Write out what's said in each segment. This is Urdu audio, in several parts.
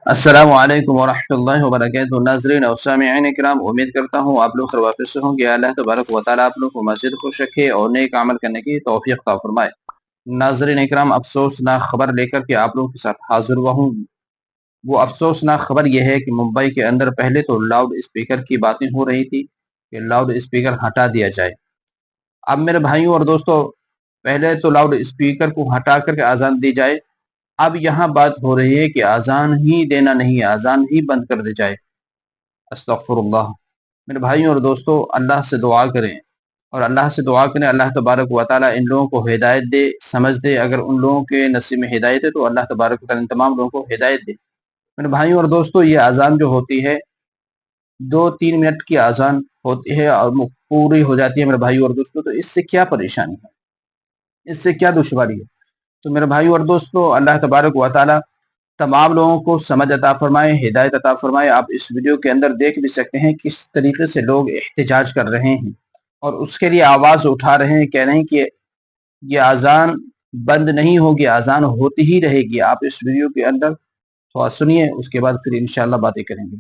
السلام علیکم ورحمۃ اللہ وبرکاتہ ناظرین اور سامعین کرام، امید کرتا ہوں آپ لوگ خیر وافر سے ہوں گے۔ اللہ تبارک و تعالیٰ آپ لوگ کو مسجد خوش رکھے اور نیک عمل کرنے کی توفیق عطا فرمائے۔ ناظرین کرام، افسوسناک خبر لے کر کے آپ لوگوں کے ساتھ حاضر ہوا ہوں۔ وہ افسوسناک خبر یہ ہے کہ ممبئی کے اندر پہلے تو لاؤڈ اسپیکر کی باتیں ہو رہی تھی کہ لاؤڈ اسپیکر ہٹا دیا جائے۔ اب میرے بھائیوں اور دوستوں، پہلے تو لاؤڈ اسپیکر کو ہٹا کر کے اذان دی جائے، اب یہاں بات ہو رہی ہے کہ اذان ہی دینا نہیں ہے، اذان ہی بند کر دی جائے۔ استغفر اللہ۔ میرے بھائیوں اور دوستوں، اللہ سے دعا کریں اور اللہ تبارک و تعالیٰ ان لوگوں کو ہدایت دے، سمجھ دے۔ اگر ان لوگوں کے نصیب میں ہدایت ہے تو اللہ تبارک و تعالیٰ ان تمام لوگوں کو ہدایت دے۔ میرے بھائیوں اور دوستوں، یہ اذان جو ہوتی ہے 2-3 منٹ کی اذان ہوتی ہے اور پوری ہو جاتی ہے۔ میرے بھائیوں اور دوستوں، تو اس سے کیا پریشانی ہے، اس سے کیا دشواری ہے؟ تو میرے بھائیوں اور دوستوں، اللہ تبارک و تعالیٰ تمام لوگوں کو سمجھ عطا فرمائے، ہدایت عطا فرمائے۔ آپ اس ویڈیو کے اندر دیکھ بھی سکتے ہیں کس طریقے سے لوگ احتجاج کر رہے ہیں اور اس کے لیے آواز اٹھا رہے ہیں، کہہ رہے ہیں کہ یہ اذان بند نہیں ہوگی، اذان ہوتی ہی رہے گی۔ آپ اس ویڈیو کے اندر تھوڑا سنیے، اس کے بعد پھر انشاءاللہ باتیں کریں گے۔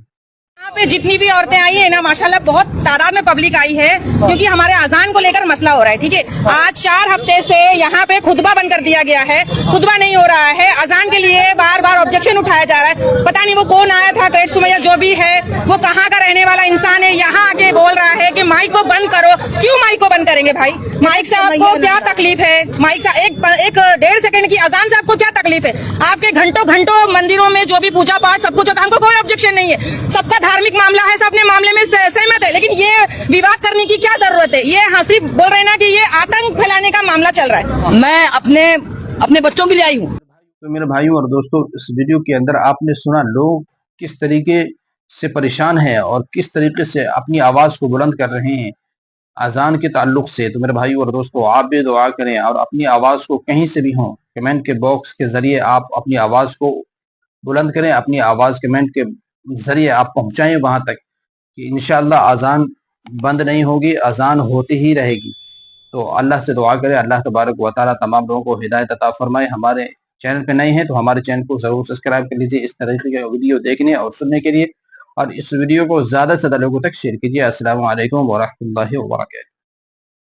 یہاں پہ جتنی بھی عورتیں آئی ہیں نا، ماشاءاللہ بہت تعداد میں پبلک آئی ہے، کیونکہ ہمارے اذان کو لے کر مسئلہ ہو رہا ہے۔ ٹھیک ہے، آج 4 ہفتے سے یہاں پہ خطبہ بند کر دیا گیا ہے، خطبہ نہیں ہو رہا ہے، اذان کے لیے بار بار آبجیکشن اٹھایا جا رہا ہے۔ پتہ نہیں وہ کون آیا تھا، پیٹ سمیہ جو بھی ہے، وہ کہاں کا رہنے والا انسان ہے، یہاں آ کے بول رہا ہے کہ مائک کو بند کرو۔ کیوں مائک کو بند کریں گے بھائی؟ مائک سے آپ کو کیا تکلیف ہے؟ مائک سے ایک 1.5 سیکنڈ کی اذان سے آپ کو کیا تکلیف ہے؟ آپ کے گھنٹوں گھنٹوں مندروں میں جو بھی پوجا پاٹ سب کچھ ہوتا ہے، ہم کو کوئی آبجیکشن نہیں ہے، سب کا دھارمک معاملہ ہے، سب اپنے معاملے میں سہمت ہے، لیکن یہ وواد کرنے کی کیا ضرورت ہے؟ یہ صرف بول رہے ہیں نا کہ یہ آتنک پھیلانے کا معاملہ چل رہا ہے۔ میں اپنے بچوں کے لیے آئی ہوں۔ تو میرے بھائیوں اور دوستوں، اس ویڈیو کے اندر آپ نے سنا لوگ کس طریقے سے پریشان ہیں اور کس طریقے سے اپنی آواز کو بلند کر رہے ہیں اذان کے تعلق سے۔ تو میرے بھائیوں اور دوستوں، آپ بھی دعا کریں اور اپنی آواز کو کہیں سے بھی ہوں کمنٹ کے باکس کے ذریعے آپ اپنی آواز کو بلند کریں، اپنی آواز کمنٹ کے ذریعے آپ پہنچائیں وہاں تک کہ انشاءاللہ اذان بند نہیں ہوگی، اذان ہوتی ہی رہے گی۔ تو اللہ سے دعا کریں، اللہ تبارک و تعالیٰ تمام لوگوں کو ہدایت عطا فرمائے۔ ہمارے چینل پہ نئے ہیں تو ہمارے چینل کو ضرور سبسکرائب کر لیجیے اس طریقے کے ویڈیو دیکھنے اور سننے کے لیے، اور اس ویڈیو کو زیادہ سے زیادہ لوگوں تک شیئر کیجیے۔ السلام علیکم ورحمۃ اللہ وبرکاتہ۔